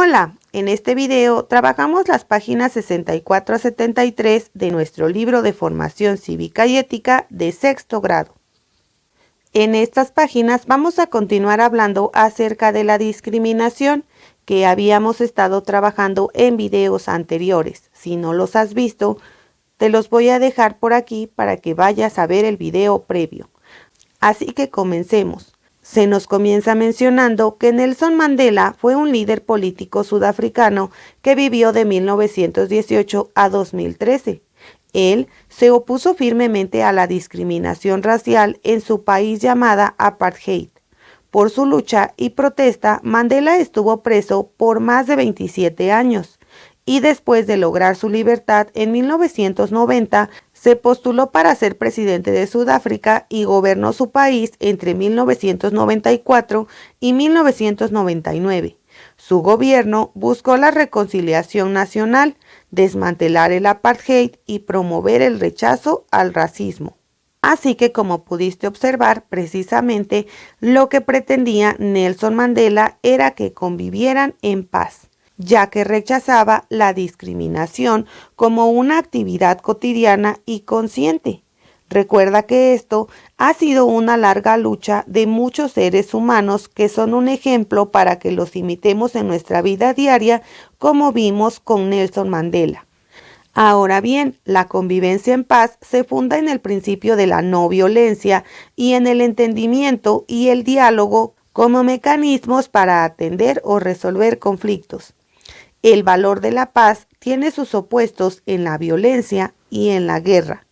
Hola, en este video trabajamos las páginas 64 a 73 de nuestro libro de formación cívica y ética de sexto grado. En estas páginas vamos a continuar hablando acerca de la discriminación que habíamos estado trabajando en videos anteriores. Si no los has visto, te los voy a dejar por aquí para que vayas a ver el video previo. Así que comencemos. Se nos comienza mencionando que Nelson Mandela fue un líder político sudafricano que vivió de 1918 a 2013. Él se opuso firmemente a la discriminación racial en su país llamada apartheid. Por su lucha y protesta, Mandela estuvo preso por más de 27 años y después de lograr su libertad en 1990, se postuló para ser presidente de Sudáfrica y gobernó su país entre 1994 y 1999. Su gobierno buscó la reconciliación nacional, desmantelar el apartheid y promover el rechazo al racismo. Así que, como pudiste observar, precisamente lo que pretendía Nelson Mandela era que convivieran en paz, ya que rechazaba la discriminación como una actividad cotidiana y consciente. Recuerda que esto ha sido una larga lucha de muchos seres humanos que son un ejemplo para que los imitemos en nuestra vida diaria, como vimos con Nelson Mandela. Ahora bien, la convivencia en paz se funda en el principio de la no violencia y en el entendimiento y el diálogo como mecanismos para atender o resolver conflictos. El valor de la paz tiene sus opuestos en la violencia y en la guerra.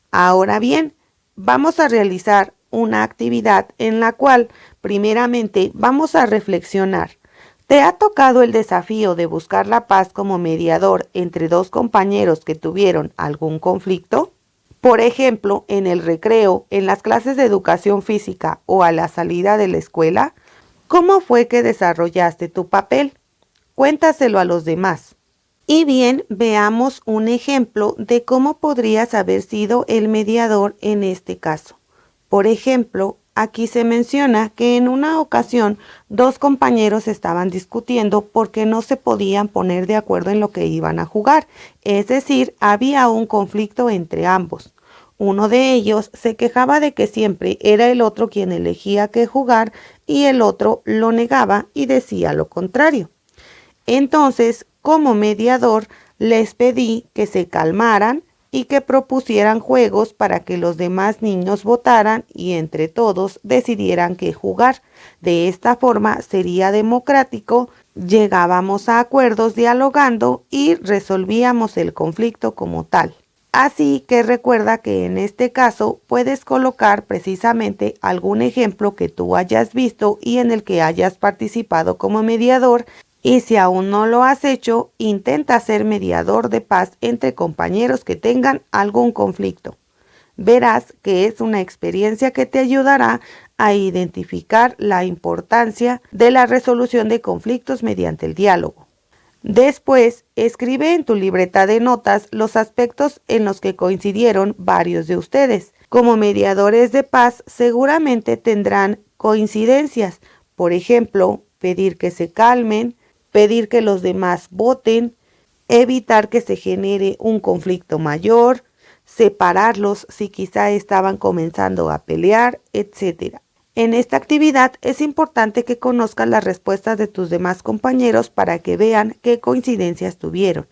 Ahora bien, vamos a realizar una actividad en la cual primeramente vamos a reflexionar. ¿Te ha tocado el desafío de buscar la paz como mediador entre dos compañeros que tuvieron algún conflicto? Por ejemplo, en el recreo, en las clases de educación física o a la salida de la escuela. ¿Cómo fue que desarrollaste tu papel? Cuéntaselo a los demás. Y bien, veamos un ejemplo de cómo podrías haber sido el mediador en este caso. Por ejemplo, aquí se menciona que en una ocasión dos compañeros estaban discutiendo porque no se podían poner de acuerdo en lo que iban a jugar, es decir, había un conflicto entre ambos. Uno de ellos se quejaba de que siempre era el otro quien elegía qué jugar y el otro lo negaba y decía lo contrario. Entonces, como mediador, les pedí que se calmaran y que propusieran juegos para que los demás niños votaran y entre todos decidieran qué jugar. De esta forma sería democrático, llegábamos a acuerdos dialogando y resolvíamos el conflicto como tal. Así que recuerda que en este caso puedes colocar precisamente algún ejemplo que tú hayas visto y en el que hayas participado como mediador. Y si aún no lo has hecho, intenta ser mediador de paz entre compañeros que tengan algún conflicto. Verás que es una experiencia que te ayudará a identificar la importancia de la resolución de conflictos mediante el diálogo. Después, escribe en tu libreta de notas los aspectos en los que coincidieron varios de ustedes. Como mediadores de paz, seguramente tendrán coincidencias. Por ejemplo, pedir que se calmen, pedir que los demás voten, evitar que se genere un conflicto mayor, separarlos si quizá estaban comenzando a pelear, etc. En esta actividad es importante que conozcas las respuestas de tus demás compañeros para que vean qué coincidencias tuvieron.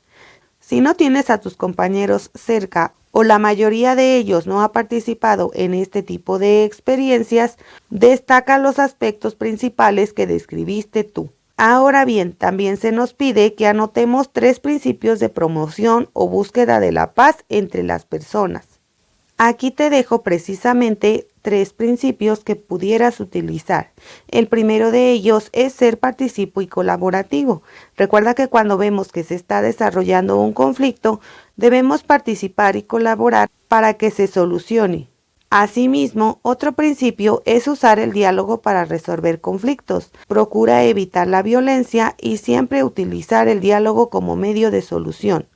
Si no tienes a tus compañeros cerca o la mayoría de ellos no ha participado en este tipo de experiencias, destaca los aspectos principales que describiste tú. Ahora bien, también se nos pide que anotemos 3 principios de promoción o búsqueda de la paz entre las personas. Aquí te dejo precisamente 3 principios que pudieras utilizar. El primero de ellos es ser participo y colaborativo. Recuerda que cuando vemos que se está desarrollando un conflicto, debemos participar y colaborar para que se solucione. Asimismo, otro principio es usar el diálogo para resolver conflictos. Procura evitar la violencia y siempre utilizar el diálogo como medio de solución.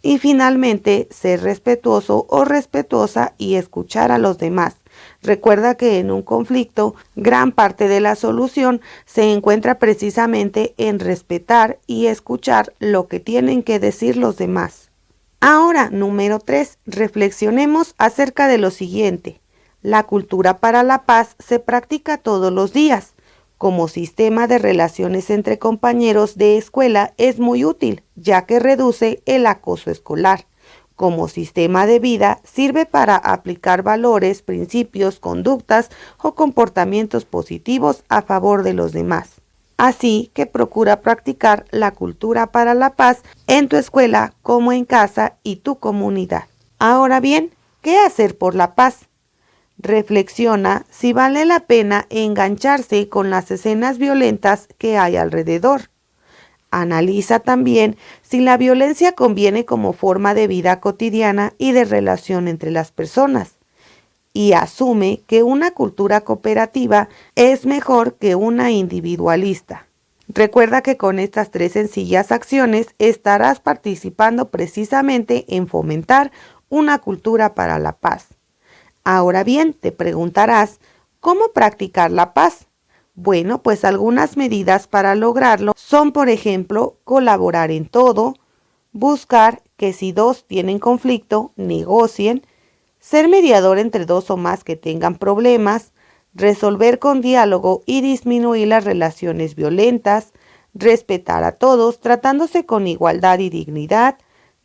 Y finalmente, ser respetuoso o respetuosa y escuchar a los demás. Recuerda que en un conflicto, gran parte de la solución se encuentra precisamente en respetar y escuchar lo que tienen que decir los demás. Ahora, número 3, reflexionemos acerca de lo siguiente. La cultura para la paz se practica todos los días. Como sistema de relaciones entre compañeros de escuela es muy útil, ya que reduce el acoso escolar. Como sistema de vida sirve para aplicar valores, principios, conductas o comportamientos positivos a favor de los demás. Así que procura practicar la cultura para la paz en tu escuela como en casa y tu comunidad. Ahora bien, ¿qué hacer por la paz? Reflexiona si vale la pena engancharse con las escenas violentas que hay alrededor. Analiza también si la violencia conviene como forma de vida cotidiana y de relación entre las personas. Y asume que una cultura cooperativa es mejor que una individualista. Recuerda que con estas 3 sencillas acciones estarás participando precisamente en fomentar una cultura para la paz. Ahora bien, te preguntarás, ¿cómo practicar la paz? Bueno, pues algunas medidas para lograrlo son, por ejemplo, colaborar en todo, buscar que si 2 tienen conflicto, negocien, ser mediador entre 2 o más que tengan problemas, resolver con diálogo y disminuir las relaciones violentas, respetar a todos tratándose con igualdad y dignidad,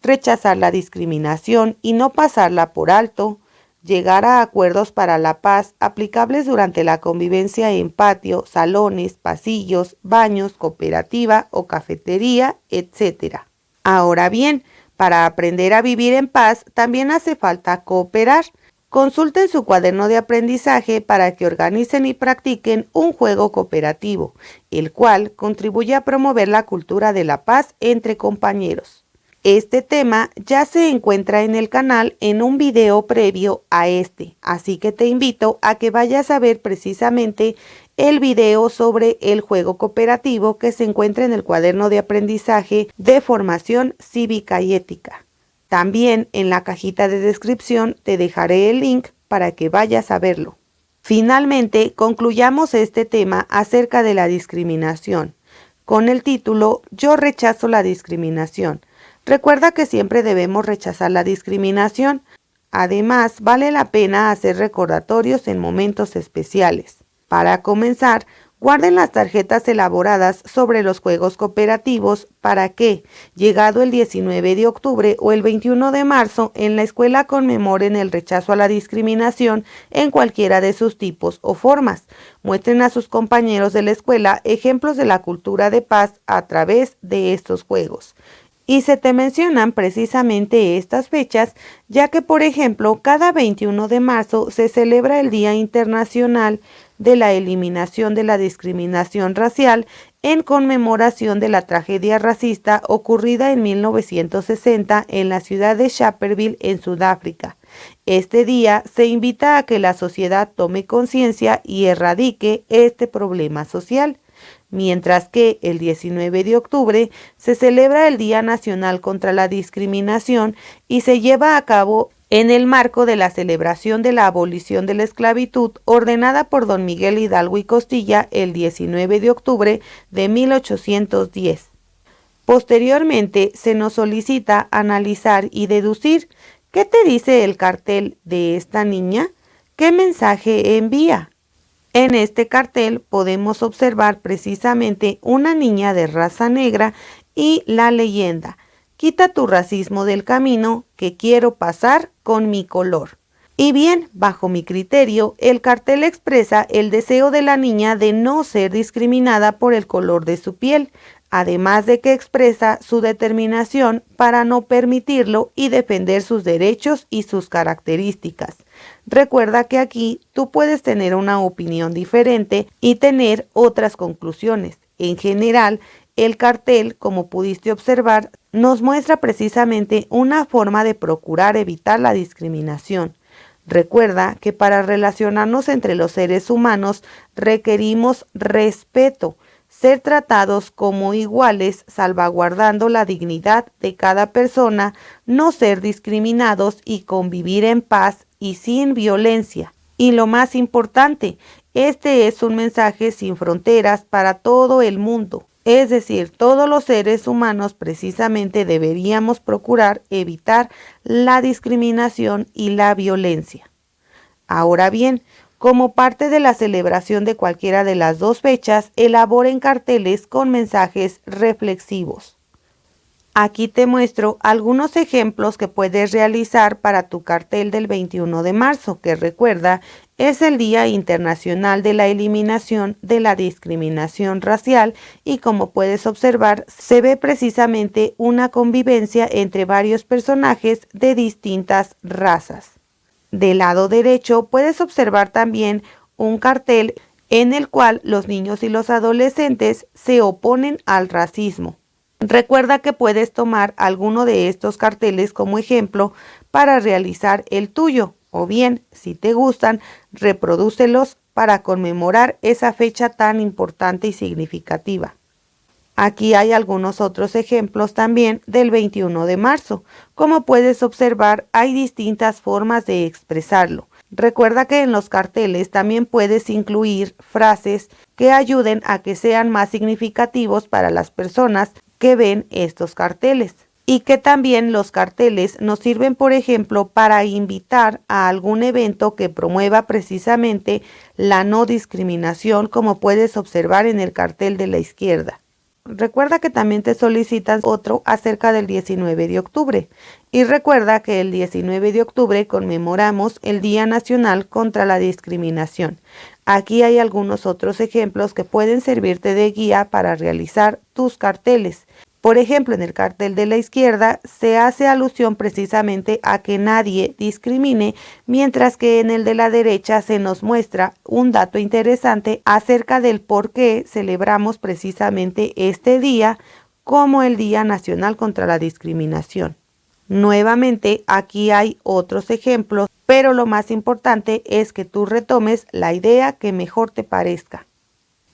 rechazar la discriminación y no pasarla por alto, llegar a acuerdos para la paz aplicables durante la convivencia en patio, salones, pasillos, baños, cooperativa o cafetería, etc. Ahora bien, para aprender a vivir en paz también hace falta cooperar. Consulten su cuaderno de aprendizaje para que organicen y practiquen un juego cooperativo, el cual contribuye a promover la cultura de la paz entre compañeros. Este tema ya se encuentra en el canal en un video previo a este, así que te invito a que vayas a ver precisamente el video sobre el juego cooperativo que se encuentra en el cuaderno de aprendizaje de formación cívica y ética. También en la cajita de descripción te dejaré el link para que vayas a verlo. Finalmente, concluyamos este tema acerca de la discriminación, con el título Yo rechazo la discriminación. Recuerda que siempre debemos rechazar la discriminación. Además, vale la pena hacer recordatorios en momentos especiales. Para comenzar, guarden las tarjetas elaboradas sobre los juegos cooperativos para que, llegado el 19 de octubre o el 21 de marzo, en la escuela conmemoren el rechazo a la discriminación en cualquiera de sus tipos o formas. Muestren a sus compañeros de la escuela ejemplos de la cultura de paz a través de estos juegos. Y se te mencionan precisamente estas fechas, ya que, por ejemplo, cada 21 de marzo se celebra el Día Internacional de la Eliminación de la Discriminación Racial en conmemoración de la tragedia racista ocurrida en 1960 en la ciudad de Sharpeville, en Sudáfrica. Este día se invita a que la sociedad tome conciencia y erradique este problema social. Mientras que el 19 de octubre se celebra el Día Nacional contra la Discriminación y se lleva a cabo en el marco de la celebración de la abolición de la esclavitud ordenada por don Miguel Hidalgo y Costilla el 19 de octubre de 1810. Posteriormente se nos solicita analizar y deducir ¿qué te dice el cartel de esta niña? ¿Qué mensaje envía? En este cartel podemos observar precisamente una niña de raza negra y la leyenda, quita tu racismo del camino que quiero pasar con mi color. Y bien, bajo mi criterio, el cartel expresa el deseo de la niña de no ser discriminada por el color de su piel, además de que expresa su determinación para no permitirlo y defender sus derechos y sus características. Recuerda que aquí tú puedes tener una opinión diferente y tener otras conclusiones. En general, el cartel, como pudiste observar, nos muestra precisamente una forma de procurar evitar la discriminación. Recuerda que para relacionarnos entre los seres humanos requerimos respeto, ser tratados como iguales, salvaguardando la dignidad de cada persona, no ser discriminados y convivir en paz y sin violencia. Y lo más importante, este es un mensaje sin fronteras para todo el mundo. Es decir, todos los seres humanos precisamente deberíamos procurar evitar la discriminación y la violencia. Ahora bien, como parte de la celebración de cualquiera de las dos fechas, elaboren carteles con mensajes reflexivos. Aquí te muestro algunos ejemplos que puedes realizar para tu cartel del 21 de marzo, que recuerda, es el Día Internacional de la Eliminación de la Discriminación Racial y como puedes observar, se ve precisamente una convivencia entre varios personajes de distintas razas. Del lado derecho puedes observar también un cartel en el cual los niños y los adolescentes se oponen al racismo. Recuerda que puedes tomar alguno de estos carteles como ejemplo para realizar el tuyo, o bien, si te gustan, reprodúcelos para conmemorar esa fecha tan importante y significativa. Aquí hay algunos otros ejemplos también del 21 de marzo. Como puedes observar, hay distintas formas de expresarlo. Recuerda que en los carteles también puedes incluir frases que ayuden a que sean más significativos para las personas que ven estos carteles. Y que también los carteles nos sirven, por ejemplo, para invitar a algún evento que promueva precisamente la no discriminación, como puedes observar en el cartel de la izquierda. Recuerda que también te solicitan otro acerca del 19 de octubre. Y recuerda que el 19 de octubre conmemoramos el Día Nacional contra la Discriminación. Aquí hay algunos otros ejemplos que pueden servirte de guía para realizar tus carteles. Por ejemplo, en el cartel de la izquierda se hace alusión precisamente a que nadie discrimine, mientras que en el de la derecha se nos muestra un dato interesante acerca del por qué celebramos precisamente este día como el Día Nacional contra la Discriminación. Nuevamente, aquí hay otros ejemplos, pero lo más importante es que tú retomes la idea que mejor te parezca.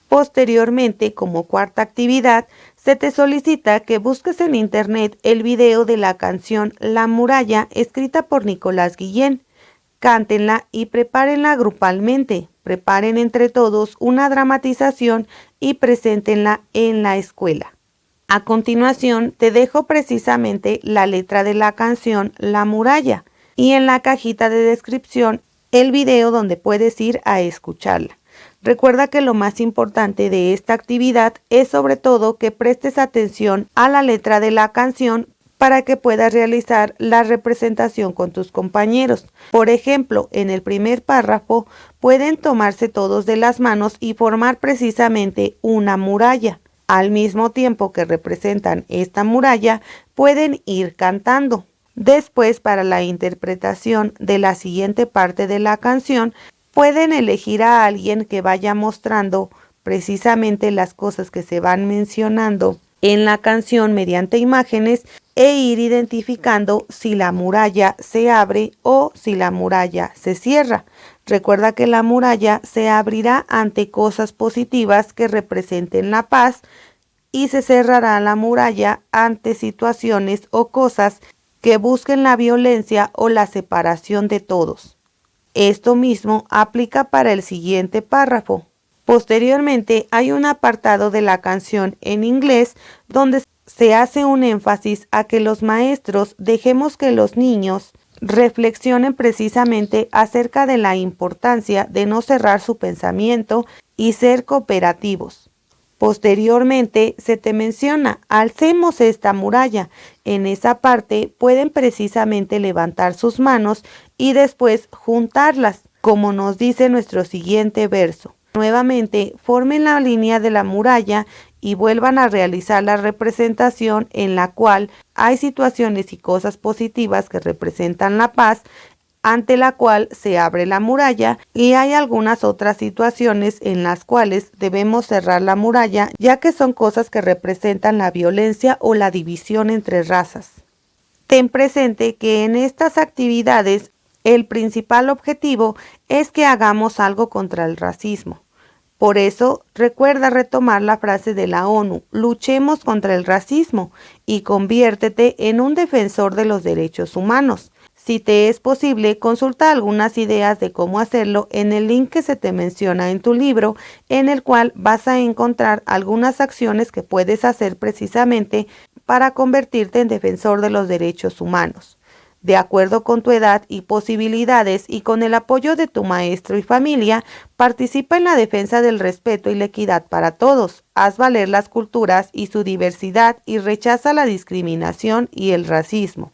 Posteriormente, como cuarta actividad, se te solicita que busques en internet el video de la canción La Muralla, escrita por Nicolás Guillén. Cántenla y prepárenla grupalmente. Preparen entre todos una dramatización y preséntenla en la escuela. A continuación, te dejo precisamente la letra de la canción La Muralla y en la cajita de descripción el video donde puedes ir a escucharla. Recuerda que lo más importante de esta actividad es sobre todo que prestes atención a la letra de la canción para que puedas realizar la representación con tus compañeros. Por ejemplo, en el primer párrafo pueden tomarse todos de las manos y formar precisamente una muralla. Al mismo tiempo que representan esta muralla, pueden ir cantando. Después, para la interpretación de la siguiente parte de la canción, pueden elegir a alguien que vaya mostrando precisamente las cosas que se van mencionando en la canción mediante imágenes e ir identificando si la muralla se abre o si la muralla se cierra. Recuerda que la muralla se abrirá ante cosas positivas que representen la paz y se cerrará la muralla ante situaciones o cosas que busquen la violencia o la separación de todos. Esto mismo aplica para el siguiente párrafo. Posteriormente hay un apartado de la canción en inglés donde se hace un énfasis a que los maestros dejemos que los niños reflexionen precisamente acerca de la importancia de no cerrar su pensamiento y ser cooperativos. Posteriormente se te menciona, alcemos esta muralla. En esa parte pueden precisamente levantar sus manos y después juntarlas, como nos dice nuestro siguiente verso. Nuevamente formen la línea de la muralla y vuelvan a realizar la representación en la cual hay situaciones y cosas positivas que representan la paz, ante la cual se abre la muralla, y hay algunas otras situaciones en las cuales debemos cerrar la muralla, ya que son cosas que representan la violencia o la división entre razas. Ten presente que en estas actividades el principal objetivo es que hagamos algo contra el racismo. Por eso, recuerda retomar la frase de la ONU, luchemos contra el racismo y conviértete en un defensor de los derechos humanos. Si te es posible, consulta algunas ideas de cómo hacerlo en el link que se te menciona en tu libro, en el cual vas a encontrar algunas acciones que puedes hacer precisamente para convertirte en defensor de los derechos humanos. De acuerdo con tu edad y posibilidades y con el apoyo de tu maestro y familia, participa en la defensa del respeto y la equidad para todos. Haz valer las culturas y su diversidad y rechaza la discriminación y el racismo.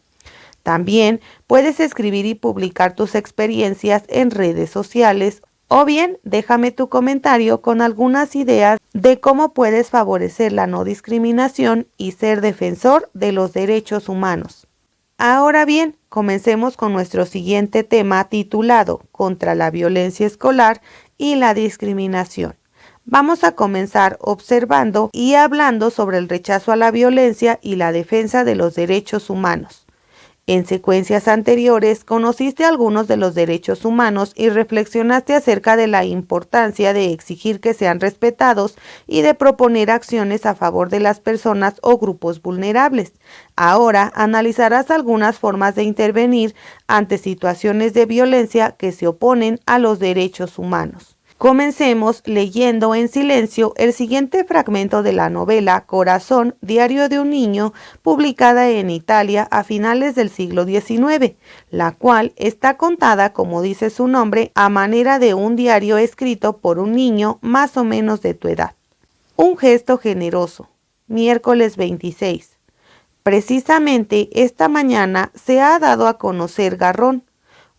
También puedes escribir y publicar tus experiencias en redes sociales o bien déjame tu comentario con algunas ideas de cómo puedes favorecer la no discriminación y ser defensor de los derechos humanos. Ahora bien, comencemos con nuestro siguiente tema titulado Contra la violencia escolar y la discriminación. Vamos a comenzar observando y hablando sobre el rechazo a la violencia y la defensa de los derechos humanos. En secuencias anteriores conociste algunos de los derechos humanos y reflexionaste acerca de la importancia de exigir que sean respetados y de proponer acciones a favor de las personas o grupos vulnerables. Ahora analizarás algunas formas de intervenir ante situaciones de violencia que se oponen a los derechos humanos. Comencemos leyendo en silencio el siguiente fragmento de la novela Corazón, diario de un niño, publicada en Italia a finales del siglo XIX, la cual está contada, como dice su nombre, a manera de un diario escrito por un niño más o menos de tu edad. Un gesto generoso. Miércoles 26. Precisamente esta mañana se ha dado a conocer Garrón.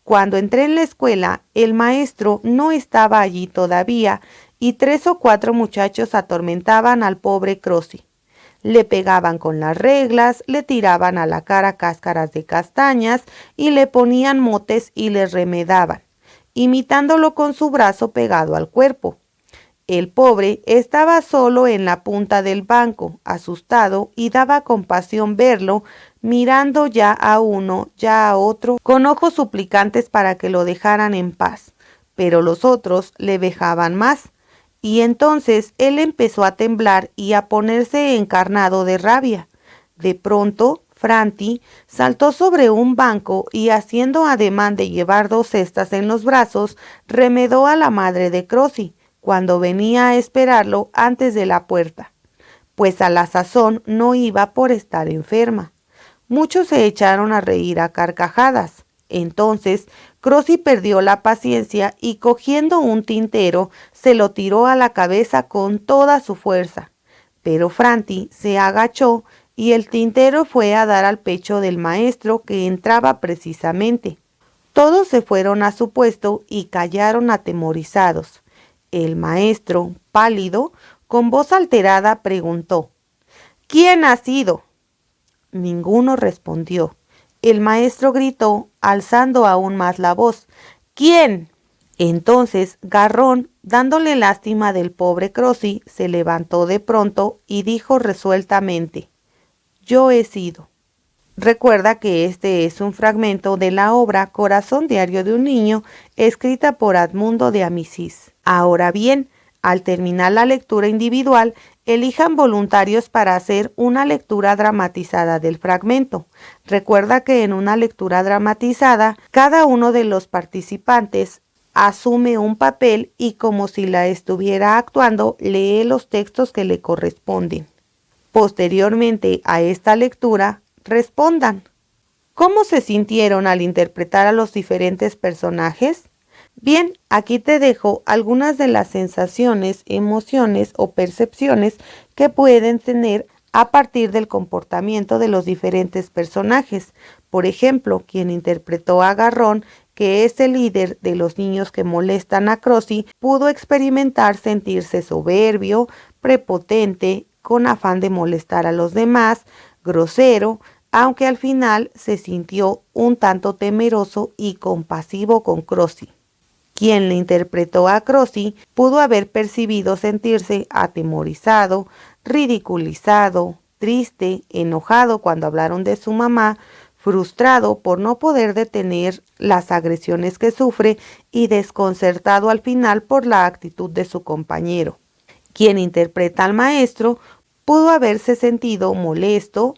Cuando entré en la escuela, el maestro no estaba allí todavía y 3 o 4 muchachos atormentaban al pobre Crossi. Le pegaban con las reglas, le tiraban a la cara cáscaras de castañas y le ponían motes y le remedaban, imitándolo con su brazo pegado al cuerpo. El pobre estaba solo en la punta del banco, asustado, y daba compasión verlo, mirando ya a uno, ya a otro, con ojos suplicantes para que lo dejaran en paz. Pero los otros le vejaban más, y entonces él empezó a temblar y a ponerse encarnado de rabia. De pronto, Franti saltó sobre un banco y, haciendo ademán de llevar 2 cestas en los brazos, remedó a la madre de Crossi, cuando venía a esperarlo antes de la puerta, pues a la sazón no iba por estar enferma. Muchos se echaron a reír a carcajadas. Entonces Crossi perdió la paciencia y, cogiendo un tintero, se lo tiró a la cabeza con toda su fuerza. Pero Franti se agachó y el tintero fue a dar al pecho del maestro, que entraba precisamente. Todos se fueron a su puesto y callaron atemorizados. El maestro, pálido, con voz alterada, preguntó: ¿Quién ha sido? Ninguno respondió. El maestro gritó, alzando aún más la voz: ¿Quién? Entonces Garrón, dándole lástima del pobre Crossi, se levantó de pronto y dijo resueltamente: Yo he sido. Recuerda que este es un fragmento de la obra Corazón, diario de un niño, escrita por Edmundo de Amicis. Ahora bien, al terminar la lectura individual, elijan voluntarios para hacer una lectura dramatizada del fragmento. Recuerda que en una lectura dramatizada, cada uno de los participantes asume un papel y, como si la estuviera actuando, lee los textos que le corresponden. Posteriormente a esta lectura, respondan: ¿cómo se sintieron al interpretar a los diferentes personajes? Bien, aquí te dejo algunas de las sensaciones, emociones o percepciones que pueden tener a partir del comportamiento de los diferentes personajes. Por ejemplo, quien interpretó a Garrón, que es el líder de los niños que molestan a Crossi, pudo experimentar sentirse soberbio, prepotente, con afán de molestar a los demás, grosero, aunque al final se sintió un tanto temeroso y compasivo con Crossi. Quien le interpretó a Crossi pudo haber percibido sentirse atemorizado, ridiculizado, triste, enojado cuando hablaron de su mamá, frustrado por no poder detener las agresiones que sufre y desconcertado al final por la actitud de su compañero. Quien interpreta al maestro pudo haberse sentido molesto,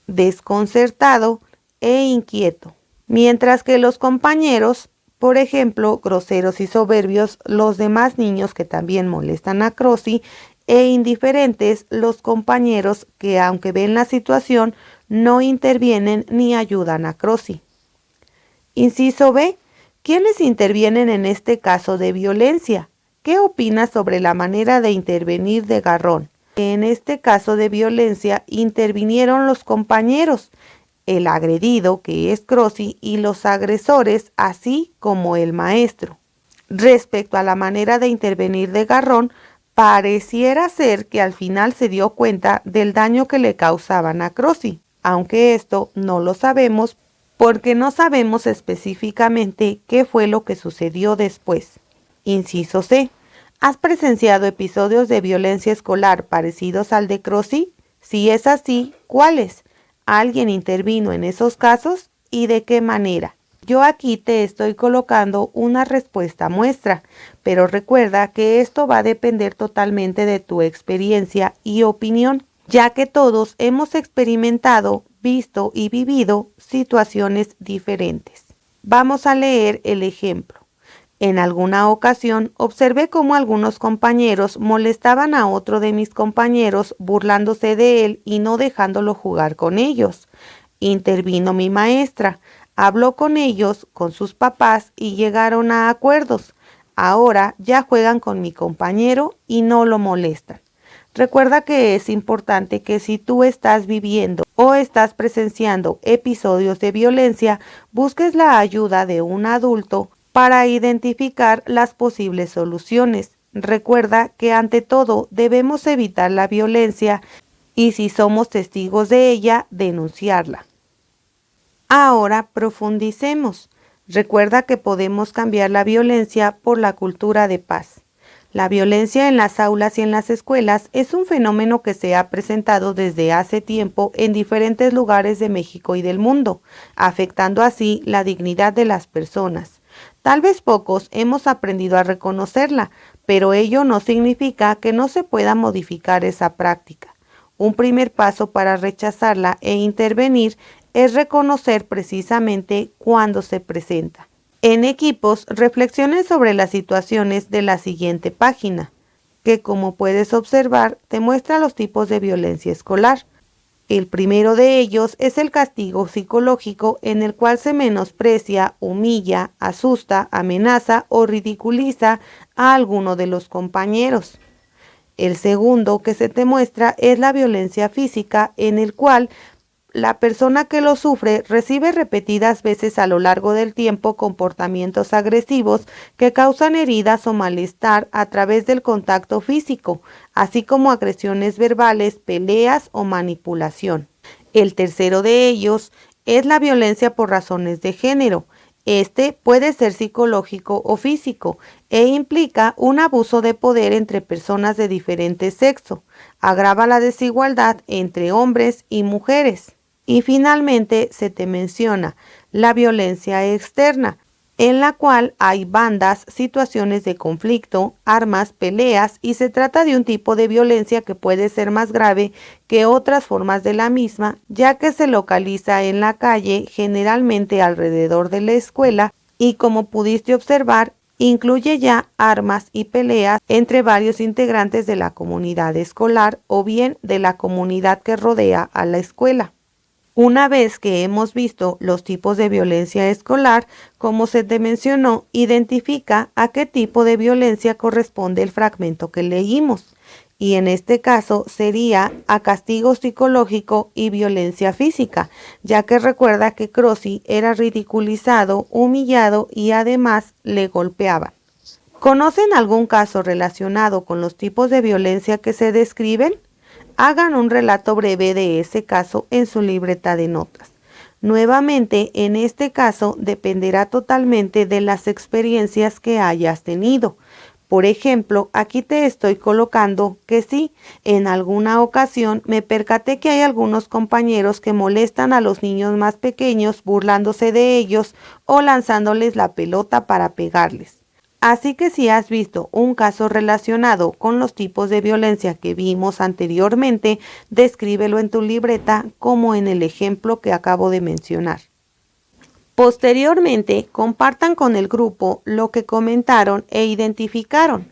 desconcertado e inquieto. Mientras que los compañeros, por ejemplo, groseros y soberbios, los demás niños que también molestan a Crossy, e indiferentes, los compañeros que, aunque ven la situación, no intervienen ni ayudan a Crossy. Inciso B. ¿Quiénes intervienen en este caso de violencia? ¿Qué opinas sobre la manera de intervenir de Garrón? En este caso de violencia intervinieron los compañeros, el agredido, que es Crossy, y los agresores, así como el maestro. Respecto a la manera de intervenir de Garrón, pareciera ser que al final se dio cuenta del daño que le causaban a Crossy, aunque esto no lo sabemos porque no sabemos específicamente qué fue lo que sucedió después. Inciso C. ¿Has presenciado episodios de violencia escolar parecidos al de Crossy? Si es así, ¿cuáles? ¿Alguien intervino en esos casos y de qué manera? Yo aquí te estoy colocando una respuesta muestra, pero recuerda que esto va a depender totalmente de tu experiencia y opinión, ya que todos hemos experimentado, visto y vivido situaciones diferentes. Vamos a leer el ejemplo. En alguna ocasión observé cómo algunos compañeros molestaban a otro de mis compañeros burlándose de él y no dejándolo jugar con ellos. Intervino mi maestra, habló con ellos, con sus papás y llegaron a acuerdos. Ahora ya juegan con mi compañero y no lo molestan. Recuerda que es importante que si tú estás viviendo o estás presenciando episodios de violencia, busques la ayuda de un adulto para identificar las posibles soluciones. Recuerda que ante todo debemos evitar la violencia y si somos testigos de ella, denunciarla. Ahora profundicemos. Recuerda que podemos cambiar la violencia por la cultura de paz. La violencia en las aulas y en las escuelas es un fenómeno que se ha presentado desde hace tiempo en diferentes lugares de México y del mundo, afectando así la dignidad de las personas. Tal vez pocos hemos aprendido a reconocerla, pero ello no significa que no se pueda modificar esa práctica. Un primer paso para rechazarla e intervenir es reconocer precisamente cuándo se presenta. En equipos, reflexionen sobre las situaciones de la siguiente página, que como puedes observar te muestra los tipos de violencia escolar. El primero de ellos es el castigo psicológico, en el cual se menosprecia, humilla, asusta, amenaza o ridiculiza a alguno de los compañeros. El segundo que se te muestra es la violencia física, en el cual la persona que lo sufre recibe repetidas veces a lo largo del tiempo comportamientos agresivos que causan heridas o malestar a través del contacto físico, así como agresiones verbales, peleas o manipulación. El tercero de ellos es la violencia por razones de género. Este puede ser psicológico o físico e implica un abuso de poder entre personas de diferente sexo. Agrava la desigualdad entre hombres y mujeres. Y finalmente se te menciona la violencia externa, en la cual hay bandas, situaciones de conflicto, armas, peleas, y se trata de un tipo de violencia que puede ser más grave que otras formas de la misma, ya que se localiza en la calle, generalmente alrededor de la escuela, y como pudiste observar, incluye ya armas y peleas entre varios integrantes de la comunidad escolar o bien de la comunidad que rodea a la escuela. Una vez que hemos visto los tipos de violencia escolar, como se te mencionó, identifica a qué tipo de violencia corresponde el fragmento que leímos. Y en este caso sería a castigo psicológico y violencia física, ya que recuerda que Crossy era ridiculizado, humillado y además le golpeaban. ¿Conocen algún caso relacionado con los tipos de violencia que se describen? Hagan un relato breve de ese caso en su libreta de notas. Nuevamente, en este caso dependerá totalmente de las experiencias que hayas tenido. Por ejemplo, aquí te estoy colocando que sí, en alguna ocasión me percaté que hay algunos compañeros que molestan a los niños más pequeños burlándose de ellos o lanzándoles la pelota para pegarles. Así que si has visto un caso relacionado con los tipos de violencia que vimos anteriormente, descríbelo en tu libreta como en el ejemplo que acabo de mencionar. Posteriormente, compartan con el grupo lo que comentaron e identificaron.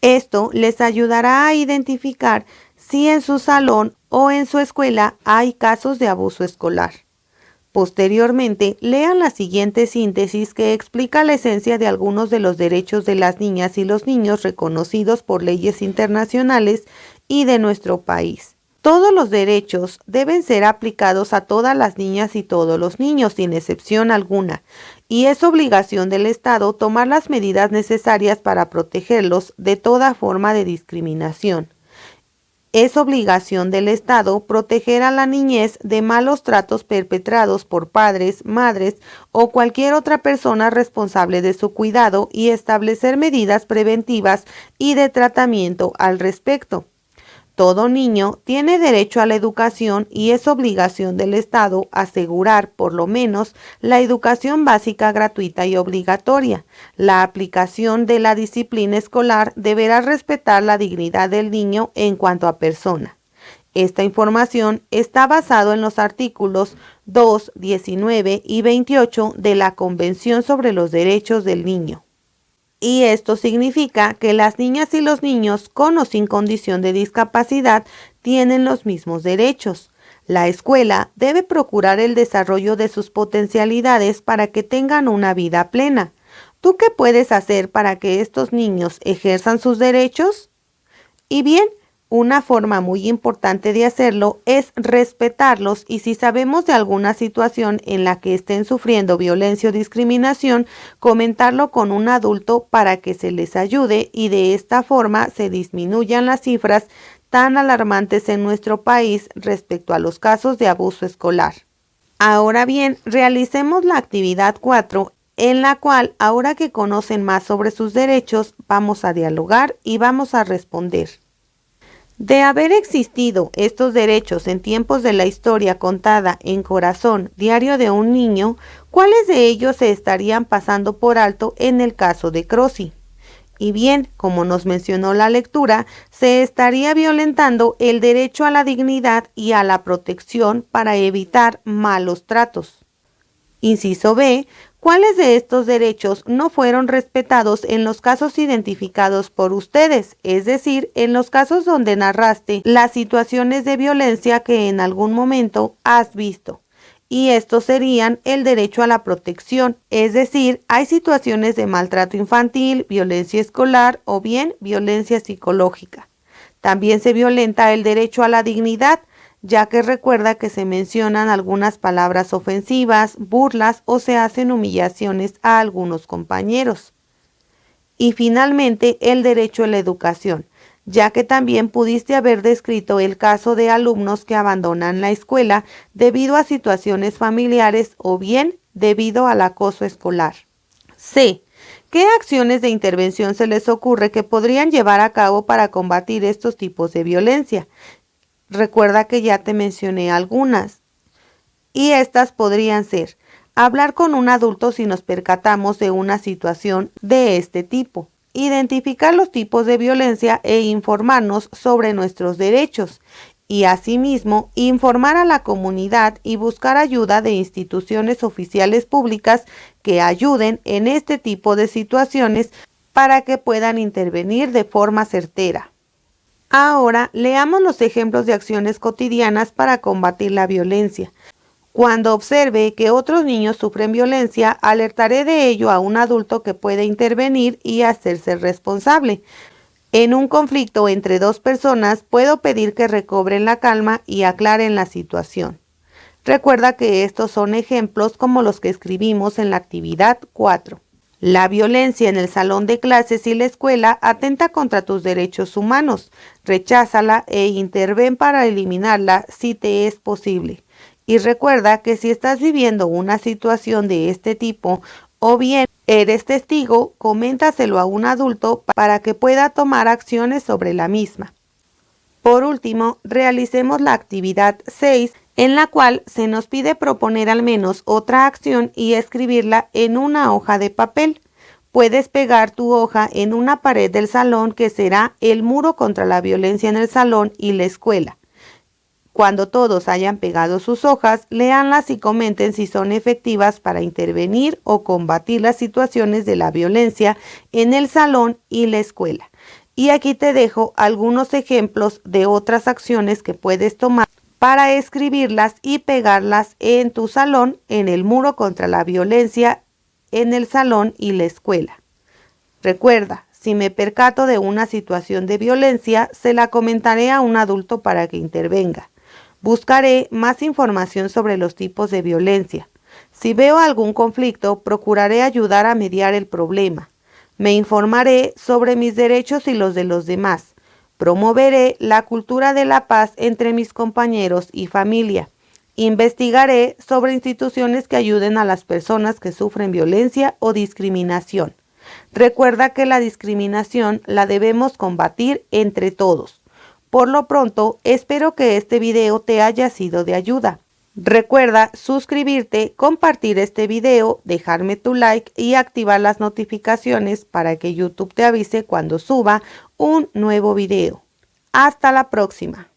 Esto les ayudará a identificar si en su salón o en su escuela hay casos de abuso escolar. Posteriormente, lean la siguiente síntesis que explica la esencia de algunos de los derechos de las niñas y los niños reconocidos por leyes internacionales y de nuestro país. Todos los derechos deben ser aplicados a todas las niñas y todos los niños, sin excepción alguna, y es obligación del Estado tomar las medidas necesarias para protegerlos de toda forma de discriminación. Es obligación del Estado proteger a la niñez de malos tratos perpetrados por padres, madres o cualquier otra persona responsable de su cuidado y establecer medidas preventivas y de tratamiento al respecto. Todo niño tiene derecho a la educación y es obligación del Estado asegurar, por lo menos, la educación básica gratuita y obligatoria. La aplicación de la disciplina escolar deberá respetar la dignidad del niño en cuanto a persona. Esta información está basada en los artículos 2, 19 y 28 de la Convención sobre los Derechos del Niño. Y esto significa que las niñas y los niños con o sin condición de discapacidad tienen los mismos derechos. La escuela debe procurar el desarrollo de sus potencialidades para que tengan una vida plena. ¿Tú qué puedes hacer para que estos niños ejerzan sus derechos? Y bien, una forma muy importante de hacerlo es respetarlos y si sabemos de alguna situación en la que estén sufriendo violencia o discriminación, comentarlo con un adulto para que se les ayude y de esta forma se disminuyan las cifras tan alarmantes en nuestro país respecto a los casos de abuso escolar. Ahora bien, realicemos la actividad 4, en la cual, ahora que conocen más sobre sus derechos, vamos a dialogar y vamos a responder. De haber existido estos derechos en tiempos de la historia contada en Corazón, diario de un niño, ¿cuáles de ellos se estarían pasando por alto en el caso de Crossi? Y bien, como nos mencionó la lectura, se estaría violentando el derecho a la dignidad y a la protección para evitar malos tratos. Inciso B. ¿Cuáles de estos derechos no fueron respetados en los casos identificados por ustedes? Es decir, en los casos donde narraste las situaciones de violencia que en algún momento has visto. Y estos serían el derecho a la protección, es decir, hay situaciones de maltrato infantil, violencia escolar o bien violencia psicológica. También se violenta el derecho a la dignidad, ya que recuerda que se mencionan algunas palabras ofensivas, burlas o se hacen humillaciones a algunos compañeros. Y finalmente, el derecho a la educación, ya que también pudiste haber descrito el caso de alumnos que abandonan la escuela debido a situaciones familiares o bien debido al acoso escolar. C. ¿Qué acciones de intervención se les ocurre que podrían llevar a cabo para combatir estos tipos de violencia? Recuerda que ya te mencioné algunas. Y estas podrían ser: hablar con un adulto si nos percatamos de una situación de este tipo, identificar los tipos de violencia e informarnos sobre nuestros derechos, y asimismo informar a la comunidad y buscar ayuda de instituciones oficiales públicas que ayuden en este tipo de situaciones para que puedan intervenir de forma certera. Ahora leamos los ejemplos de acciones cotidianas para combatir la violencia. Cuando observe que otros niños sufren violencia, alertaré de ello a un adulto que puede intervenir y hacerse responsable. En un conflicto entre dos personas, puedo pedir que recobren la calma y aclaren la situación. Recuerda que estos son ejemplos como los que escribimos en la actividad 4. La violencia en el salón de clases y la escuela atenta contra tus derechos humanos. Recházala e interven para eliminarla si te es posible. Y recuerda que si estás viviendo una situación de este tipo o bien eres testigo, coméntaselo a un adulto para que pueda tomar acciones sobre la misma. Por último, realicemos la actividad 6, en la cual se nos pide proponer al menos otra acción y escribirla en una hoja de papel. Puedes pegar tu hoja en una pared del salón que será el muro contra la violencia en el salón y la escuela. Cuando todos hayan pegado sus hojas, léanlas y comenten si son efectivas para intervenir o combatir las situaciones de la violencia en el salón y la escuela. Y aquí te dejo algunos ejemplos de otras acciones que puedes tomar para escribirlas y pegarlas en tu salón, en el muro contra la violencia en el salón y la escuela. Recuerda, si me percato de una situación de violencia, se la comentaré a un adulto para que intervenga. Buscaré más información sobre los tipos de violencia. Si veo algún conflicto, procuraré ayudar a mediar el problema. Me informaré sobre mis derechos y los de los demás. Promoveré la cultura de la paz entre mis compañeros y familia. Investigaré sobre instituciones que ayuden a las personas que sufren violencia o discriminación. Recuerda que la discriminación la debemos combatir entre todos. Por lo pronto, espero que este video te haya sido de ayuda. Recuerda suscribirte, compartir este video, dejarme tu like y activar las notificaciones para que YouTube te avise cuando suba un nuevo video. Hasta la próxima.